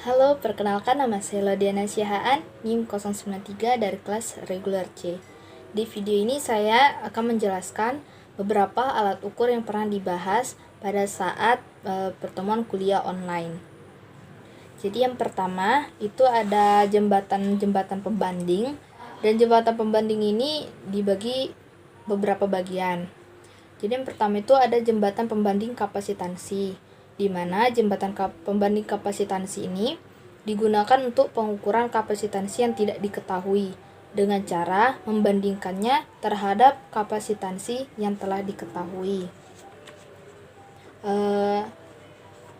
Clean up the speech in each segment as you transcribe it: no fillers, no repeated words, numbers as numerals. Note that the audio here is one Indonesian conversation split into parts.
Halo, perkenalkan nama saya Lodiana Syahaan, NIM 093 dari kelas reguler C. Di video ini saya akan menjelaskan beberapa alat ukur yang pernah dibahas pada saat pertemuan kuliah online. Jadi yang pertama itu ada jembatan pembanding, dan jembatan pembanding ini dibagi beberapa bagian. Jadi yang pertama itu ada jembatan pembanding kapasitansi, di mana jembatan pembanding kapasitansi ini digunakan untuk pengukuran kapasitansi yang tidak diketahui dengan cara membandingkannya terhadap kapasitansi yang telah diketahui.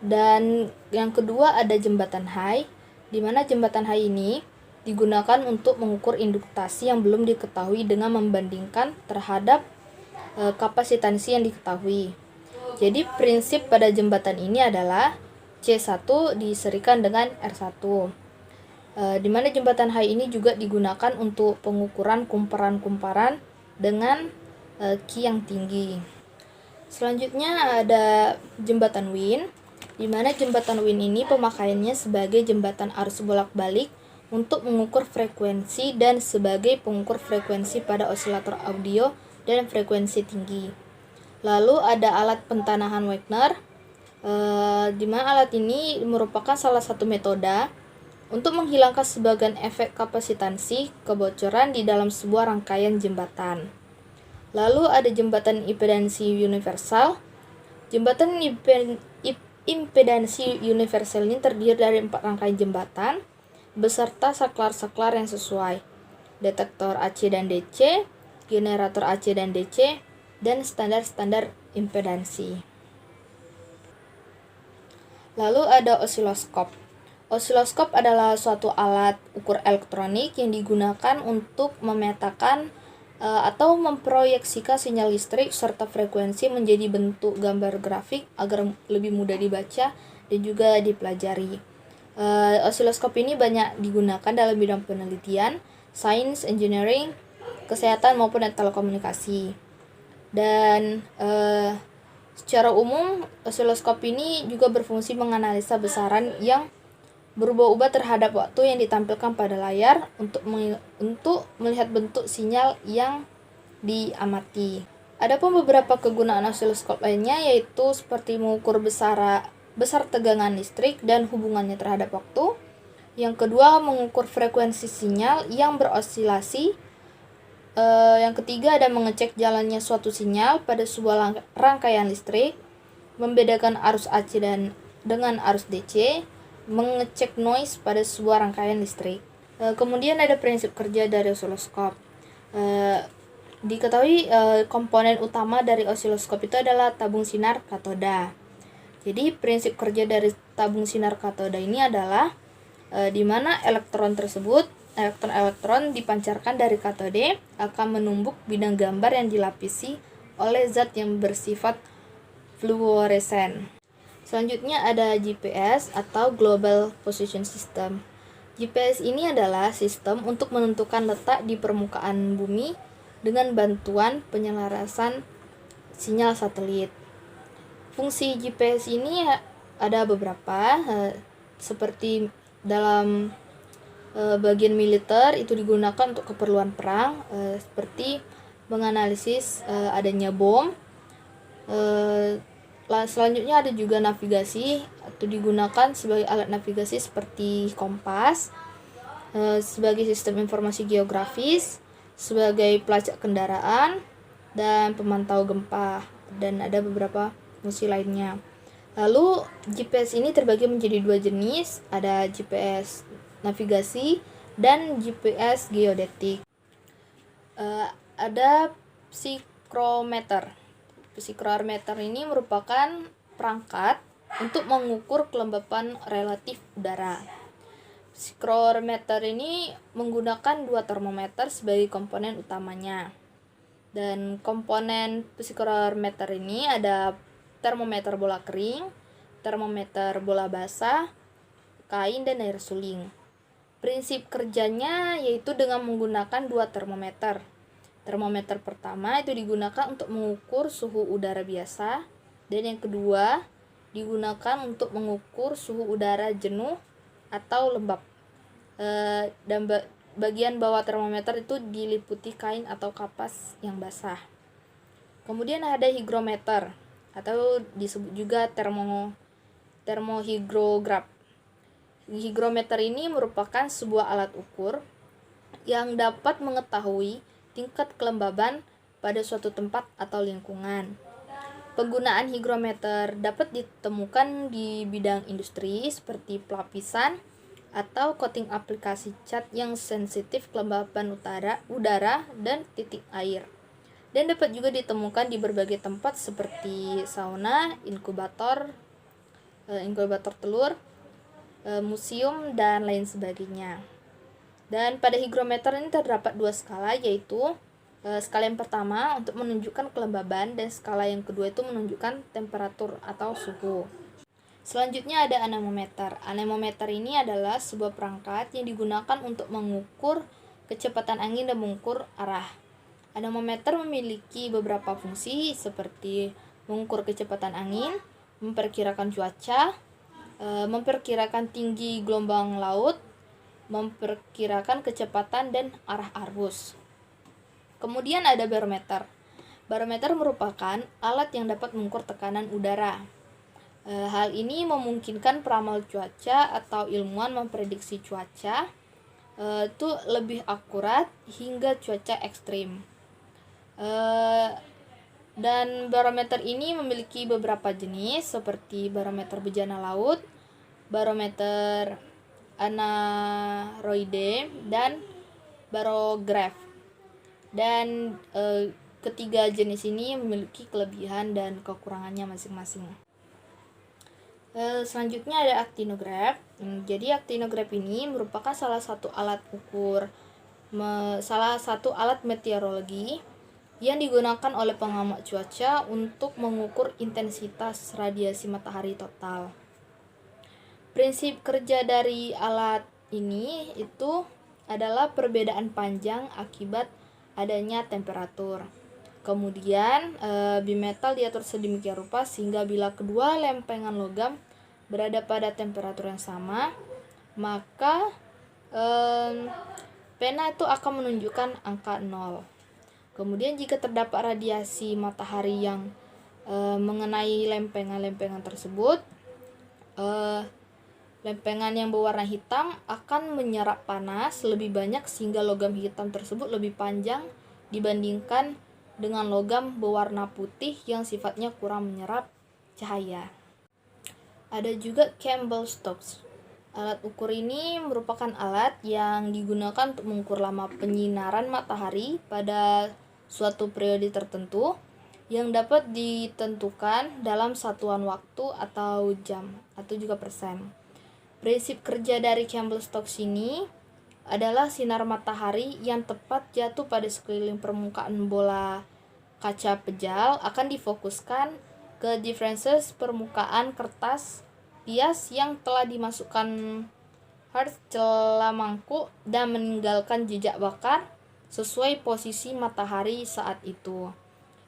Dan yang kedua ada jembatan high, di mana jembatan high ini digunakan untuk mengukur induktasi yang belum diketahui dengan membandingkan terhadap kapasitansi yang diketahui. Jadi prinsip pada jembatan ini adalah C1 diserikan dengan R1. Di mana jembatan high ini juga digunakan untuk pengukuran kumparan-kumparan dengan Q yang tinggi. Selanjutnya ada jembatan Wien, di mana jembatan Wien ini pemakaiannya sebagai jembatan arus bolak-balik untuk mengukur frekuensi dan sebagai pengukur frekuensi pada osilator audio dan frekuensi tinggi. Lalu ada alat pentanahan Wagner, di mana alat ini merupakan salah satu metode untuk menghilangkan sebagian efek kapasitansi kebocoran di dalam sebuah rangkaian jembatan. Lalu ada jembatan impedansi universal. Jembatan impedansi universal ini terdiri dari 4 rangkaian jembatan beserta saklar-saklar yang sesuai, detektor AC dan DC, generator AC dan DC, dan standar-standar impedansi. Lalu ada osiloskop. Osiloskop adalah suatu alat ukur elektronik yang digunakan untuk memetakan atau memproyeksikan sinyal listrik serta frekuensi menjadi bentuk gambar grafik agar lebih mudah dibaca dan juga dipelajari. Osiloskop ini banyak digunakan dalam bidang penelitian, sains, engineering, kesehatan maupun telekomunikasi. Dan secara umum osiloskop ini juga berfungsi menganalisa besaran yang berubah-ubah terhadap waktu yang ditampilkan pada layar untuk melihat bentuk sinyal yang diamati. Adapun beberapa kegunaan osiloskop lainnya yaitu seperti mengukur besar tegangan listrik dan hubungannya terhadap waktu. Yang kedua, mengukur frekuensi sinyal yang berosilasi. Yang ketiga ada mengecek jalannya suatu sinyal pada sebuah rangkaian listrik, membedakan arus AC dengan arus DC, mengecek noise pada sebuah rangkaian listrik. Kemudian ada prinsip kerja dari osiloskop. Diketahui komponen utama dari osiloskop itu adalah tabung sinar katoda. Jadi prinsip kerja dari tabung sinar katoda ini adalah di mana elektron-elektron dipancarkan dari katode akan menumbuk bidang gambar yang dilapisi oleh zat yang bersifat fluoresen. Selanjutnya ada GPS atau Global Position System. GPS ini adalah sistem untuk menentukan letak di permukaan bumi dengan bantuan penyelarasan sinyal satelit. Fungsi GPS ini ada beberapa, seperti dalam bagian militer itu digunakan untuk keperluan perang, seperti menganalisis adanya bom. Selanjutnya ada juga navigasi, atau digunakan sebagai alat navigasi seperti kompas, sebagai sistem informasi geografis, sebagai pelacak kendaraan, dan pemantau gempa, dan ada beberapa fungsi lainnya. Lalu GPS ini terbagi menjadi 2 jenis, ada GPS navigasi dan GPS geodetik. Ada psikrometer. Psikrometer ini merupakan perangkat untuk mengukur kelembapan relatif udara. Psikrometer ini menggunakan 2 termometer sebagai komponen utamanya. Dan komponen psikrometer ini ada termometer bola kering, termometer bola basah, kain, dan air suling. Prinsip kerjanya yaitu dengan menggunakan 2 termometer. Termometer pertama itu digunakan untuk mengukur suhu udara biasa, dan yang kedua digunakan untuk mengukur suhu udara jenuh atau lembab. Dan bagian bawah termometer itu diliputi kain atau kapas yang basah. Kemudian ada higrometer atau disebut juga termohigrograf. Higrometer ini merupakan sebuah alat ukur yang dapat mengetahui tingkat kelembaban pada suatu tempat atau lingkungan. Penggunaan higrometer dapat ditemukan di bidang industri seperti pelapisan atau coating aplikasi cat yang sensitif kelembaban udara dan titik air. Dan dapat juga ditemukan di berbagai tempat seperti sauna, inkubator telur, museum, dan lain sebagainya. Dan pada higrometer ini terdapat dua skala, yaitu skala yang pertama untuk menunjukkan kelembaban dan skala yang kedua itu menunjukkan temperatur atau suhu. Selanjutnya ada anemometer. Anemometer ini adalah sebuah perangkat yang digunakan untuk mengukur kecepatan angin dan mengukur arah. Anemometer memiliki beberapa fungsi seperti mengukur kecepatan angin, memperkirakan cuaca, memperkirakan tinggi gelombang laut, memperkirakan kecepatan dan arah arus. Kemudian ada barometer. Barometer merupakan alat yang dapat mengukur tekanan udara. Hal ini memungkinkan peramal cuaca atau ilmuwan memprediksi cuaca itu lebih akurat hingga cuaca ekstrim. Dan barometer ini memiliki beberapa jenis seperti barometer bejana laut, barometer anaeroide, dan barograf. Dan ketiga jenis ini memiliki kelebihan dan kekurangannya masing-masing. Selanjutnya ada aktinograf. Jadi aktinograf ini merupakan salah satu alat meteorologi yang digunakan oleh pengamat cuaca untuk mengukur intensitas radiasi matahari total. Prinsip kerja dari alat ini itu adalah perbedaan panjang akibat adanya temperatur. Kemudian bimetal diatur sedemikian rupa sehingga bila kedua lempengan logam berada pada temperatur yang sama, maka pena itu akan menunjukkan angka 0. Kemudian jika terdapat radiasi matahari yang mengenai lempengan-lempengan tersebut, lempengan yang berwarna hitam akan menyerap panas lebih banyak sehingga logam hitam tersebut lebih panjang dibandingkan dengan logam berwarna putih yang sifatnya kurang menyerap cahaya. Ada juga Campbell-Stokes. Alat ukur ini merupakan alat yang digunakan untuk mengukur lama penyinaran matahari pada suatu periode tertentu yang dapat ditentukan dalam satuan waktu atau jam atau juga persen. Prinsip kerja dari Campbell-Stokes ini adalah sinar matahari yang tepat jatuh pada sekeliling permukaan bola kaca pejal akan difokuskan ke differences permukaan kertas pias yang telah dimasukkan celah mangkuk dan meninggalkan jejak bakar sesuai posisi matahari saat itu.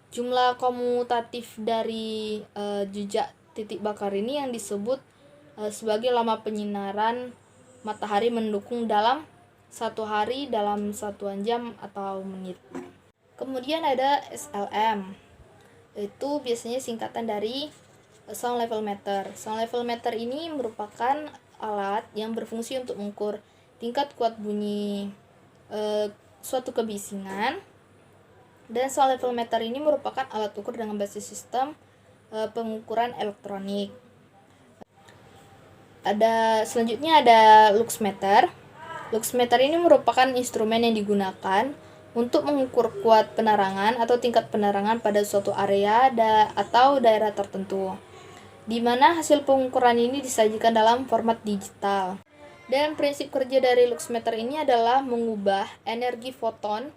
Jumlah komutatif dari jejak titik bakar ini yang disebut sebagai lama penyinaran matahari mendukung dalam satu hari dalam satuan jam atau menit. Kemudian ada SLM, itu biasanya singkatan dari sound level meter. Sound level meter ini merupakan alat yang berfungsi untuk mengukur tingkat kuat bunyi suatu kebisingan. Dan sound level meter ini merupakan alat ukur dengan basis sistem pengukuran elektronik. Selanjutnya ada luxmeter. Luxmeter ini merupakan instrumen yang digunakan untuk mengukur kuat penerangan atau tingkat penerangan pada suatu area atau daerah tertentu, di mana hasil pengukuran ini disajikan dalam format digital. Dan prinsip kerja dari luxmeter ini adalah mengubah energi foton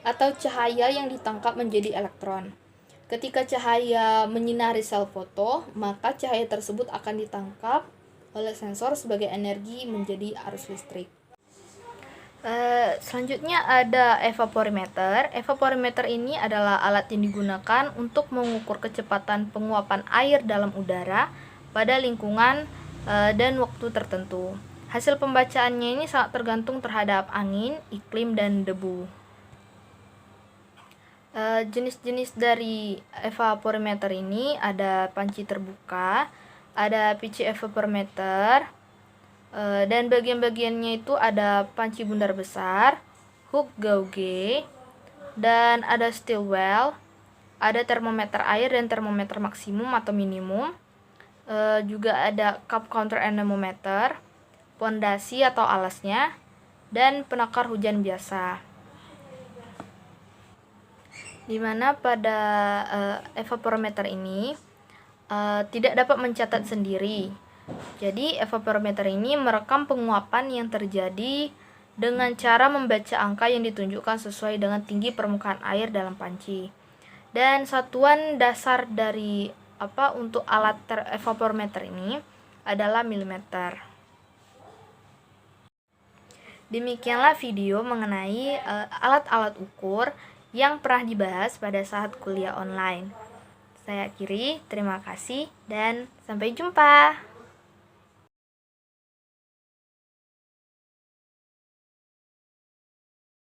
atau cahaya yang ditangkap menjadi elektron. Ketika cahaya menyinari sel foto, maka cahaya tersebut akan ditangkap oleh sensor sebagai energi menjadi arus listrik. Selanjutnya ada evaporimeter. Evaporimeter ini adalah alat yang digunakan untuk mengukur kecepatan penguapan air dalam udara pada lingkungan dan waktu tertentu. Hasil pembacaannya ini sangat tergantung terhadap angin, iklim, dan debu. Jenis-jenis dari evaporimeter ini ada panci terbuka, ada pitch evaporimeter, dan bagian-bagiannya itu ada panci bundar besar, hook gauge, dan ada steel well, ada termometer air dan termometer maksimum atau minimum, juga ada cup counter anemometer, pondasi atau alasnya, dan penakar hujan biasa. Dimana pada evaporimeter ini tidak dapat mencatat sendiri. Jadi evaporimeter ini merekam penguapan yang terjadi dengan cara membaca angka yang ditunjukkan sesuai dengan tinggi permukaan air dalam panci. Dan satuan dasar dari untuk alat evaporimeter ini adalah milimeter. Demikianlah video mengenai alat-alat ukur yang pernah dibahas pada saat kuliah online. Saya akhiri, terima kasih dan sampai jumpa.